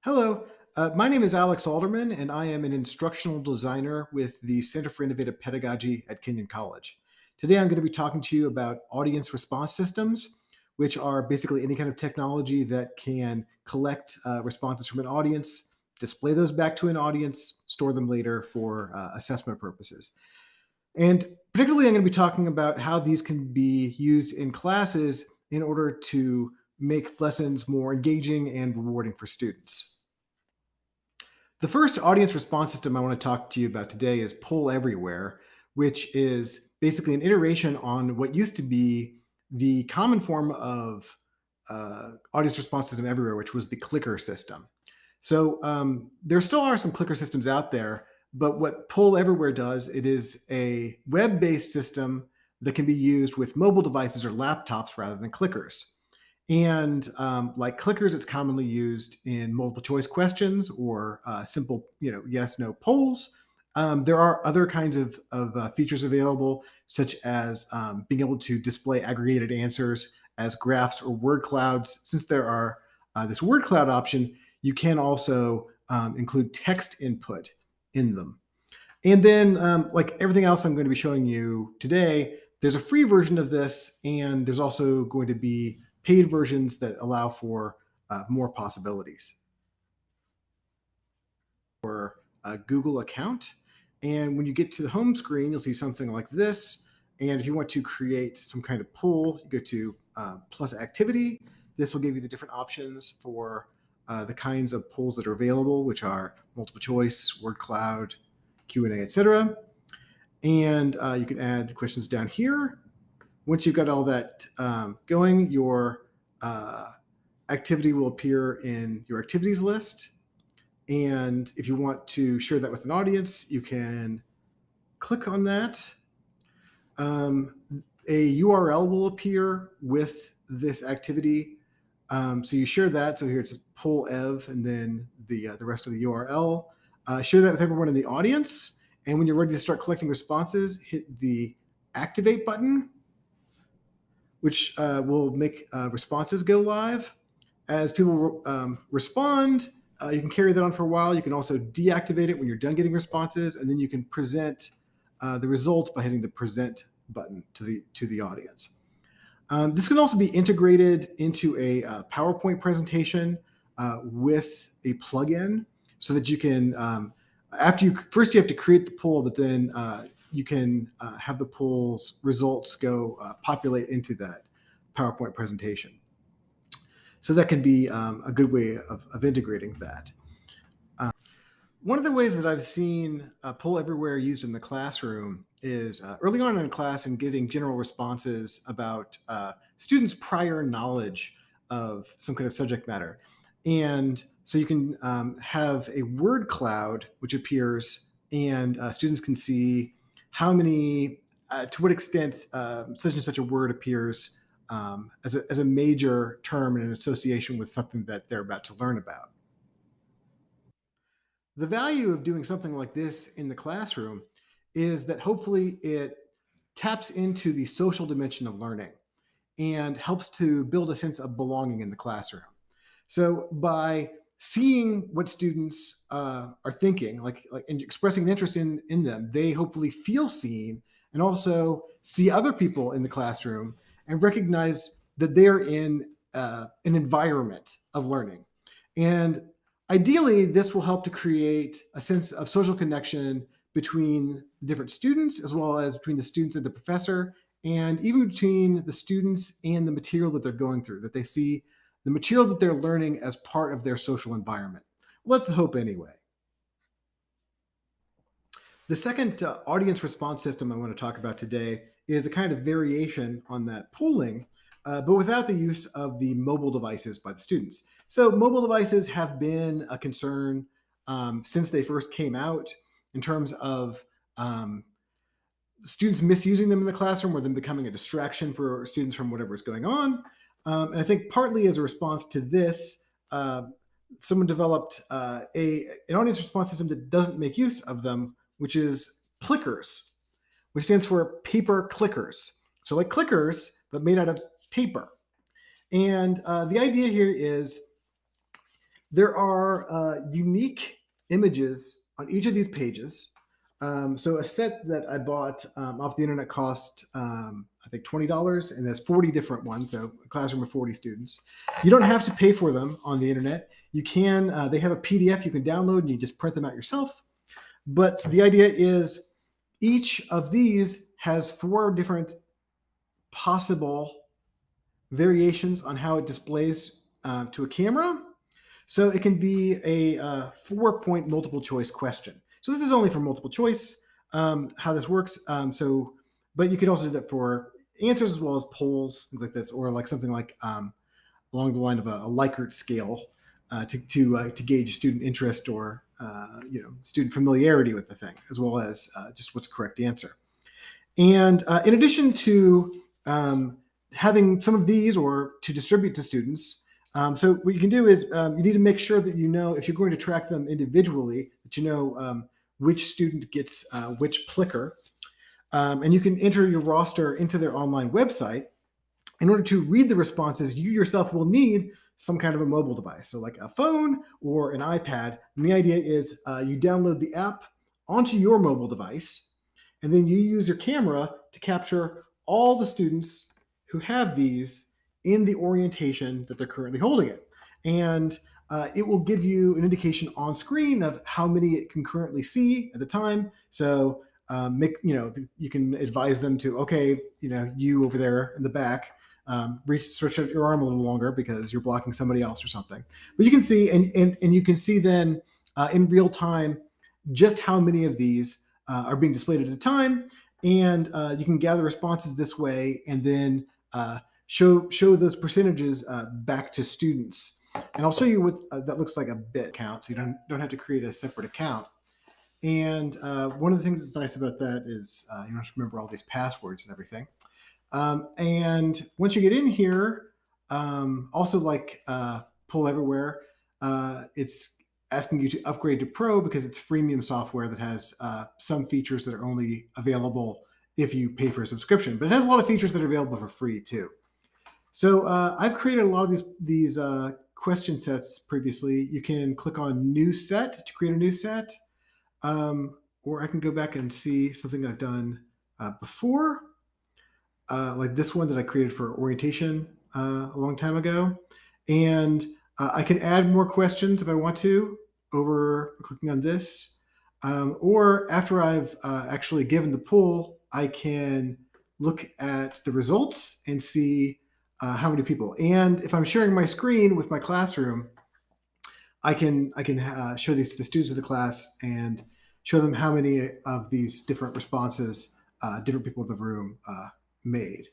Hello, my name is Alex Alderman, and I am an instructional designer with the Center for Innovative Pedagogy at Kenyon College. Today, I'm going to be talking to you about audience response systems, which are basically any kind of technology that can collect responses from an audience, display those back to an audience, store them later for assessment purposes. And particularly, I'm going to be talking about how these can be used in classes in order to make lessons more engaging and rewarding for students. The first audience response system I want to talk to you about today is Poll Everywhere, which is basically an iteration on what used to be the common form of audience response system everywhere, which was the clicker system. So there still are some clicker systems out there, but what Poll Everywhere does, it is a web-based system that can be used with mobile devices or laptops rather than clickers. And like clickers, it's commonly used in multiple choice questions or simple, yes, no polls. There are other kinds of features available, such as being able to display aggregated answers as graphs or word clouds. Since there are this word cloud option, you can also include text input in them. And then, like everything else I'm going to be showing you today, there's a free version of this, and there's also going to be paid versions that allow for more possibilities. For a Google account. And when you get to the home screen, you'll see something like this. And if you want to create some kind of poll, you go to plus activity. This will give you the different options for the kinds of polls that are available, which are multiple choice, word cloud, Q&A, etc. And you can add questions down here. Once you've got all that going, your activity will appear in your activities list. And if you want to share that with an audience, you can click on that. A URL will appear with this activity. So you share that. So here it's poll ev and then the rest of the URL. Share that with everyone in the audience. And when you're ready to start collecting responses, hit the activate button, which will make responses go live. As people respond, you can carry that on for a while. You can also deactivate it when you're done getting responses, and then you can present the results by hitting the present button to the audience. This can also be integrated into a PowerPoint presentation with a plugin so that you can, first you have to create the poll, but then you can have the poll's results go populate into that PowerPoint presentation. So that can be a good way of integrating that. One of the ways that I've seen Poll Everywhere used in the classroom is early on in class and getting general responses about students' prior knowledge of some kind of subject matter. And so you can have a word cloud which appears, and students can see how many, to what extent such and such a word appears as a major term in an association with something that they're about to learn about. The value of doing something like this in the classroom is that hopefully it taps into the social dimension of learning and helps to build a sense of belonging in the classroom. So by seeing what students are thinking, and expressing an interest in them, they hopefully feel seen and also see other people in the classroom and recognize that they're in an environment of learning. And ideally, this will help to create a sense of social connection between different students, as well as between the students and the professor, and even between the students and the material that they're going through, that they see the material that they're learning as part of their social environment. Well, that's the hope anyway. The second audience response system I want to talk about today is a kind of variation on that polling, but without the use of the mobile devices by the students. So mobile devices have been a concern since they first came out in terms of students misusing them in the classroom or them becoming a distraction for students from whatever is going on. And I think partly as a response to this, someone developed an audience response system that doesn't make use of them, which is Plickers, which stands for paper clickers. So like clickers, but made out of paper. And the idea here is There are unique images on each of these pages. So a set that I bought off the internet cost, I think $20, and there's 40 different ones. So a classroom of 40 students. You don't have to pay for them on the internet. You can. They have a PDF you can download, and you just print them out yourself. But the idea is each of these has 4 different possible variations on how it displays to a camera. So it can be a 4-point multiple choice question. So this is only for multiple choice, how this works. But you can also do that for answers as well as polls, things like this, or like something like along the line of a Likert scale to gauge student interest or student familiarity with the thing, as well as just what's the correct answer. And in addition to having some of these or to distribute to students, so what you can do is you need to make sure that you know, if you're going to track them individually, that you know which student gets which Plicker. And you can enter your roster into their online website. In order to read the responses, you yourself will need some kind of a mobile device, so like a phone or an iPad. And the idea is you download the app onto your mobile device, and then you use your camera to capture all the students who have these in the orientation that they're currently holding it. And it will give you an indication on screen of how many it can currently see at the time. So you can advise them to, okay, you over there in the back, stretch out your arm a little longer because you're blocking somebody else or something. But you can see, and you can see then in real time just how many of these are being displayed at a time, and you can gather responses this way, and then show those percentages back to students. And I'll show you what that looks like a bit count, so you don't have to create a separate account. And one of the things that's nice about that is you don't have to remember all these passwords and everything. And once you get in here, also like Pull Everywhere, it's asking you to upgrade to Pro because it's freemium software that has some features that are only available if you pay for a subscription. But it has a lot of features that are available for free too. So I've created a lot of these question sets previously. You can click on New Set to create a new set. Or I can go back and see something I've done before, like this one that I created for orientation a long time ago. And I can add more questions if I want to over clicking on this. Or after I've actually given the poll, I can look at the results and see how many people. And if I'm sharing my screen with my classroom, I can show these to the students of the class and show them how many of these different responses different people in the room made.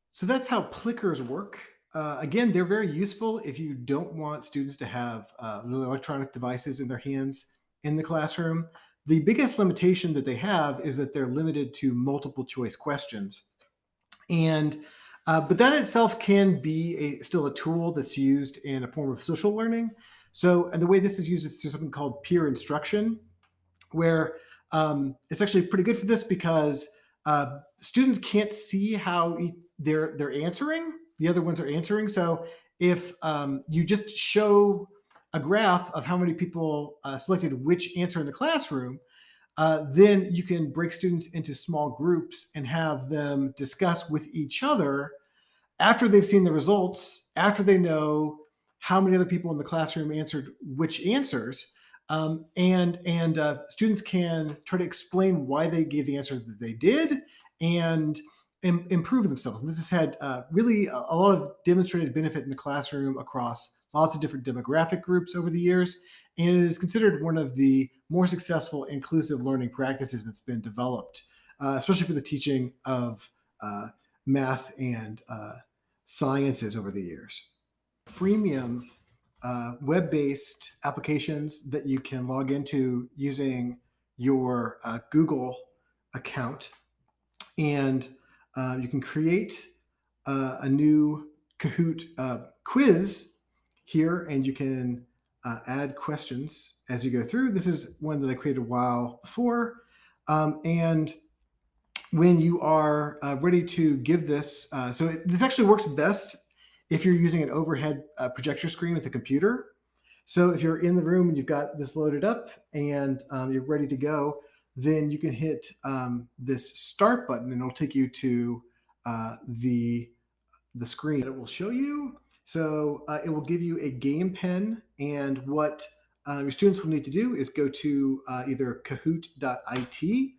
So that's how Plickers work. Again, they're very useful if you don't want students to have electronic devices in their hands in the classroom. The biggest limitation that they have is that they're limited to multiple choice questions. And but that itself can be still a tool that's used in a form of social learning. So, and the way this is used is through something called peer instruction, where it's actually pretty good for this because students can't see how they're answering. The other ones are answering. So if you just show a graph of how many people selected which answer in the classroom, then you can break students into small groups and have them discuss with each other after they've seen the results, after they know how many other people in the classroom answered which answers. And students can try to explain why they gave the answer that they did and improve themselves. And this has had really a lot of demonstrated benefit in the classroom across lots of different demographic groups over the years. And it is considered one of the more successful inclusive learning practices that's been developed, especially for the teaching of math and sciences over the years. Freemium web-based applications that you can log into using your Google account, and you can create a new Kahoot quiz here, and you can add questions as you go through. This is one that I created a while before, and when you are ready to give this, this actually works best if you're using an overhead projector screen with a computer. So if you're in the room and you've got this loaded up and you're ready to go, then you can hit this start button and it'll take you to the screen that it will show you. So it will give you a game pen, and what your students will need to do is go to either kahoot.it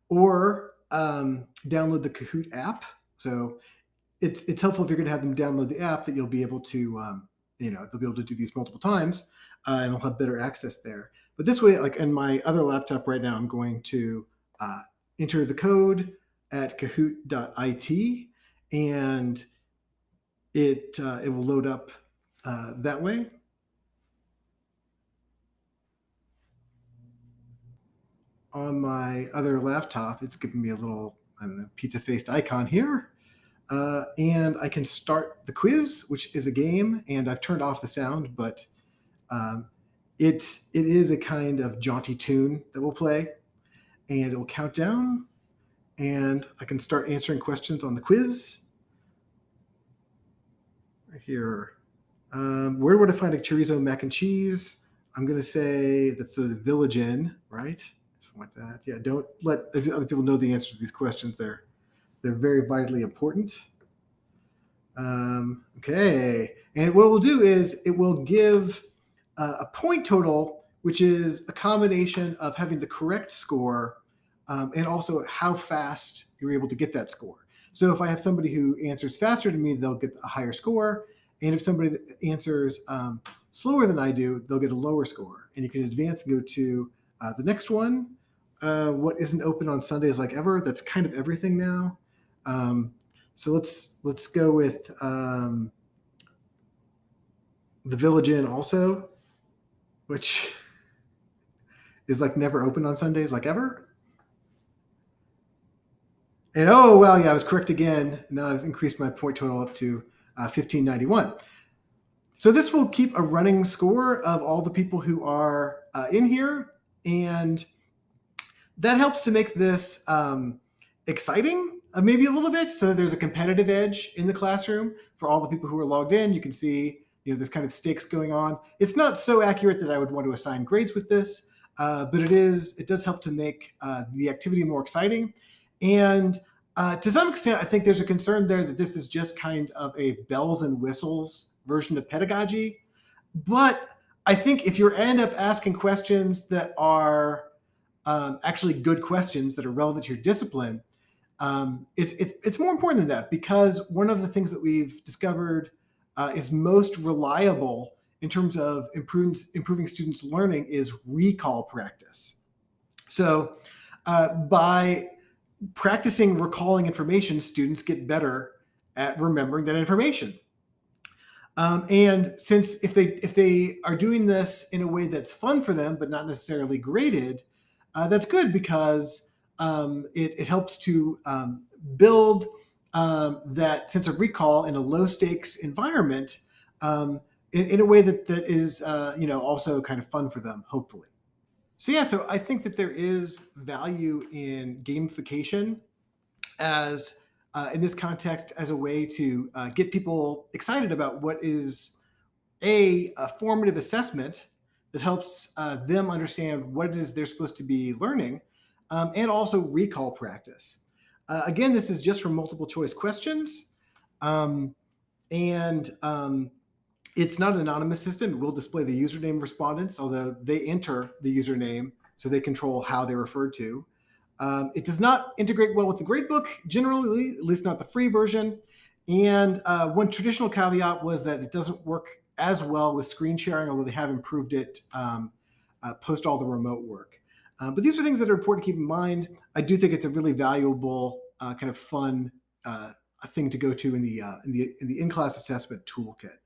or download the Kahoot app. So it's helpful if you're going to have them download the app that you'll be able to they'll be able to do these multiple times and we'll have better access there. But this way, like in my other laptop right now, I'm going to enter the code at kahoot.it and it will load up that way. On my other laptop, it's giving me a little, I don't know, pizza-faced icon here. And I can start the quiz, which is a game, and I've turned off the sound, but it is a kind of jaunty tune that will play, and it will count down, and I can start answering questions on the quiz. Right here. Where would I find a chorizo mac and cheese? I'm going to say that's the Village Inn, right? Something like that. Yeah, don't let other people know the answer to these questions. They're very vitally important. Okay, and what we'll do is it will give a point total, which is a combination of having the correct score and also how fast you're able to get that score. So if I have somebody who answers faster than me, they'll get a higher score. And if somebody that answers slower than I do, they'll get a lower score. And you can advance and go to the next one. What isn't open on Sundays like ever? That's kind of everything now. So let's go with the Village Inn also, which is like never open on Sundays like ever. And oh, well, yeah, I was correct again. Now I've increased my point total up to 1591. So this will keep a running score of all the people who are in here. And that helps to make this exciting, maybe a little bit. So there's a competitive edge in the classroom for all the people who are logged in. You can see, there's kind of stakes going on. It's not so accurate that I would want to assign grades with this, but it does help to make the activity more exciting. And to some extent, I think there's a concern there that this is just kind of a bells and whistles version of pedagogy. But I think if you end up asking questions that are actually good questions that are relevant to your discipline, it's more important than that, because one of the things that we've discovered is most reliable in terms of improving students' learning is recall practice. So by practicing recalling information, students get better at remembering that information. And since if they are doing this in a way that's fun for them but not necessarily graded, that's good, because it helps to build that sense of recall in a low stakes environment in a way that is also kind of fun for them, hopefully. So I think that there is value in gamification as in this context as a way to get people excited about what is a formative assessment that helps them understand what it is they're supposed to be learning, and also recall practice. Again, this is just for multiple choice questions, and it's not an anonymous system. It will display the username respondents, although they enter the username, so they control how they're referred to. It does not integrate well with the gradebook, generally, at least not the free version. And one traditional caveat was that it doesn't work as well with screen sharing, although they have improved it post all the remote work. But these are things that are important to keep in mind. I do think it's a really valuable, kind of fun thing to go to in the in-class assessment toolkit.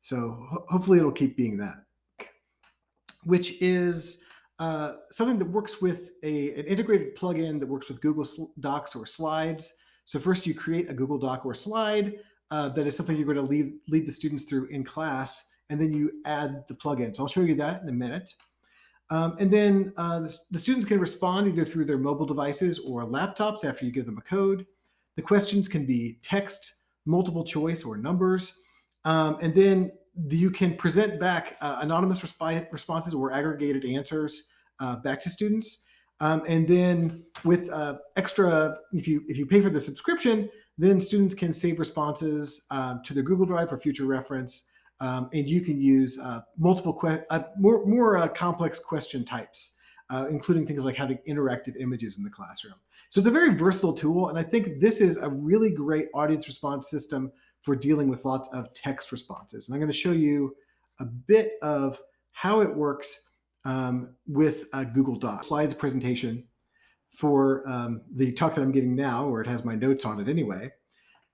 So hopefully it'll keep being that, which is something that works with an integrated plugin that works with Google Docs or Slides. So first you create a Google Doc or slide that is something you're going to lead the students through in class, and then you add the plugin. So I'll show you that in a minute. And then the students can respond either through their mobile devices or laptops after you give them a code. The questions can be text, multiple choice, or numbers. And then you can present back anonymous responses or aggregated answers back to students. And then with extra, if you pay for the subscription, then students can save responses to their Google Drive for future reference. And you can use multiple more complex question types, including things like having interactive images in the classroom. So it's a very versatile tool, and I think this is a really great audience response system for dealing with lots of text responses. And I'm going to show you a bit of how it works with Google Docs. Slides presentation for the talk that I'm giving now, or it has my notes on it anyway.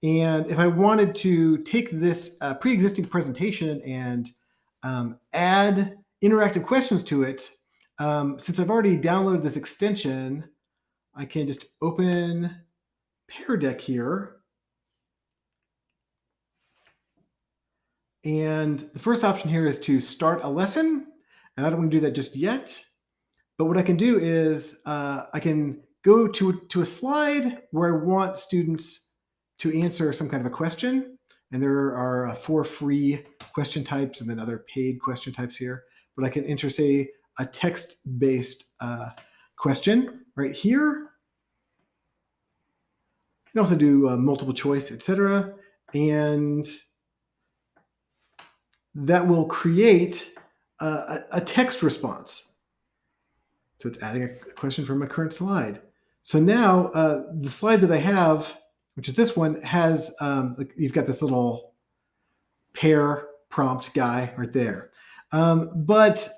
And if I wanted to take this pre-existing presentation and add interactive questions to it, since I've already downloaded this extension, I can just open Pear Deck here. And the first option here is to start a lesson. And I don't want to do that just yet. But what I can do is I can go to a slide where I want students to answer some kind of a question. And there are 4 free question types and then other paid question types here. But I can enter, say, a text-based question right here. You can also do multiple choice, etc. And that will create a text response. So it's adding a question from a current slide. So now the slide that I have, which is this one, has you've got this little pair prompt guy right there. But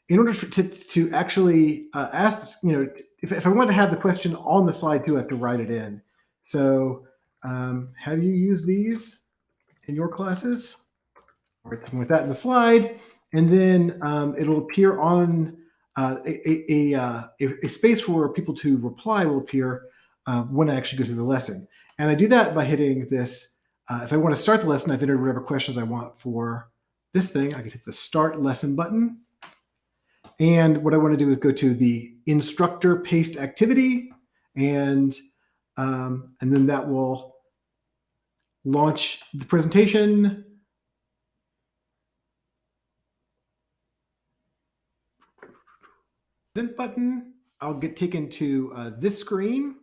in order to actually ask, if I want to have the question on the slide too, I have to write it in. So have you used these in your classes? Write something like that in the slide, and then it'll appear on a space where people to reply will appear when I actually go through the lesson. And I do that by hitting this. If I want to start the lesson, I've entered whatever questions I want for this thing. I can hit the Start Lesson button. And what I want to do is go to the Instructor Paste Activity, and then that will launch the presentation. Present button. I'll get taken to this screen.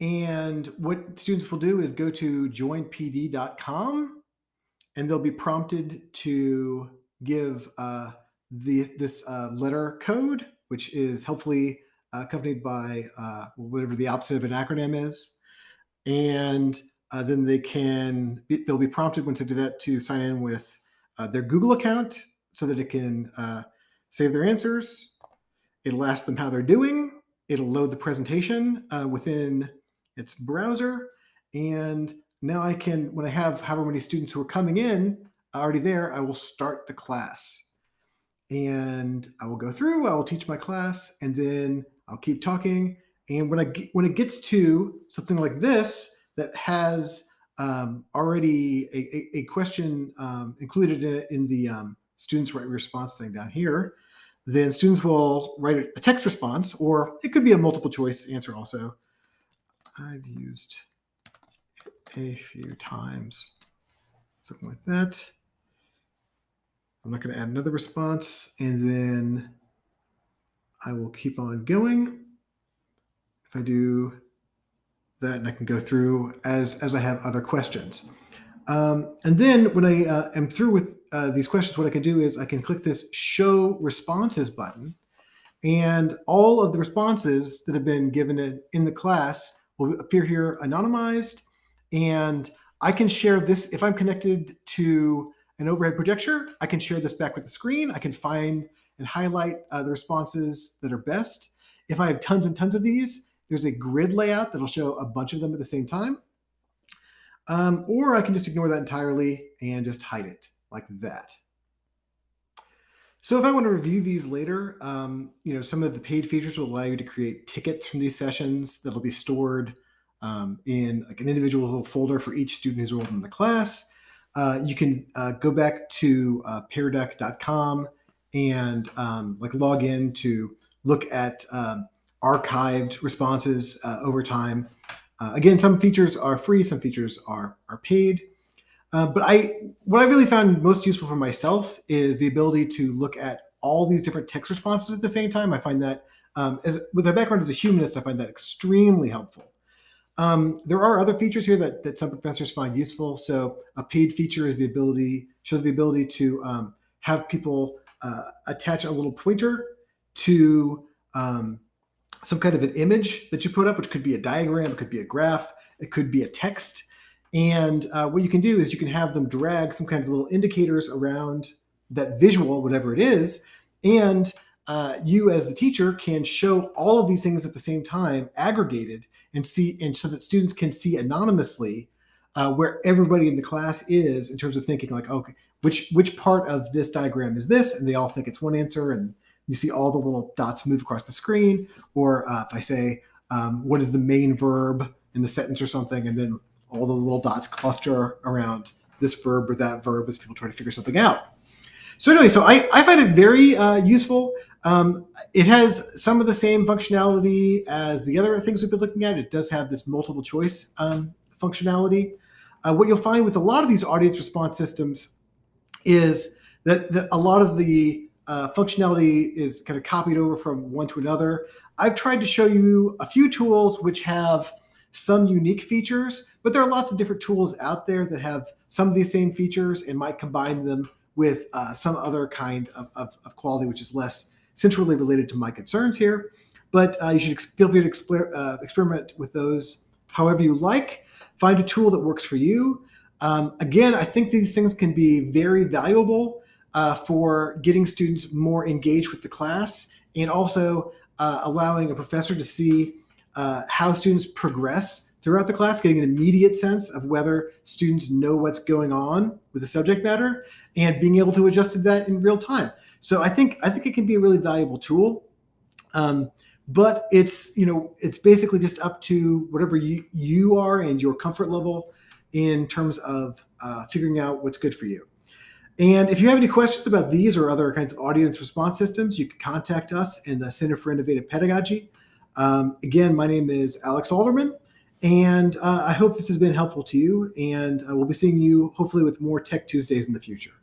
And what students will do is go to joinpd.com, and they'll be prompted to give this letter code, which is hopefully accompanied by whatever the opposite of an acronym is. And then they'll be prompted once they do that to sign in with their Google account so that it can save their answers. It'll ask them how they're doing. It'll load the presentation within its browser. And now I can, when I have however many students who are coming in already there, I will start the class. And I will go through, I will teach my class, and then I'll keep talking. And when it gets to something like this that has already a question included in the students write response thing down here, then students will write a text response, or it could be a multiple choice answer also. I've used a few times, something like that. I'm not going to add another response, and then I will keep on going. If I do that, and I can go through as I have other questions. And then when I am through with these questions, what I can do is I can click this Show Responses button, and all of the responses that have been given in the class will appear here anonymized. And I can share this if I'm connected to an overhead projector. I can share this back with the screen. I can find and highlight the responses that are best. If I have tons and tons of these, there's a grid layout that'll show a bunch of them at the same time. Or I can just ignore that entirely and just hide it like that. So if I want to review these later, some of the paid features will allow you to create tickets from these sessions that'll be stored in like an individual folder for each student who's enrolled in the class. You can go back to peardeck.com and log in to look at archived responses over time. Again, some features are free, some features are paid. But what I really found most useful for myself is the ability to look at all these different text responses at the same time. I find that, as with my background as a humanist, I find that extremely helpful. There are other features here that some professors find useful. So a paid feature is shows the ability to have people attach a little pointer to some kind of an image that you put up, which could be a diagram, it could be a graph, it could be a text. And what you can do is you can have them drag some kind of little indicators around that visual, whatever it is, and you as the teacher can show all of these things at the same time, aggregated, and so that students can see anonymously where everybody in the class is in terms of thinking like, okay, which part of this diagram is this, and they all think it's one answer, and you see all the little dots move across the screen. Or if I say, what is the main verb in the sentence or something, and then all the little dots cluster around this verb or that verb as people try to figure something out. So anyway, I find it very useful. It has some of the same functionality as the other things we've been looking at. It does have this multiple choice functionality. What you'll find with a lot of these audience response systems is that a lot of the functionality is kind of copied over from one to another. I've tried to show you a few tools which have some unique features, but there are lots of different tools out there that have some of these same features and might combine them with some other kind of quality, which is less centrally related to my concerns here. But you should feel free to experiment with those however you like. Find a tool that works for you. Again, I think these things can be very valuable for getting students more engaged with the class, and also allowing a professor to see how students progress throughout the class, getting an immediate sense of whether students know what's going on with the subject matter, and being able to adjust to that in real time. So I think it can be a really valuable tool. But it's basically just up to whatever you are and your comfort level in terms of figuring out what's good for you. And if you have any questions about these or other kinds of audience response systems, you can contact us in the Center for Innovative Pedagogy. Again, my name is Alex Alderman, and I hope this has been helpful to you. And we'll be seeing you hopefully with more Tech Tuesdays in the future.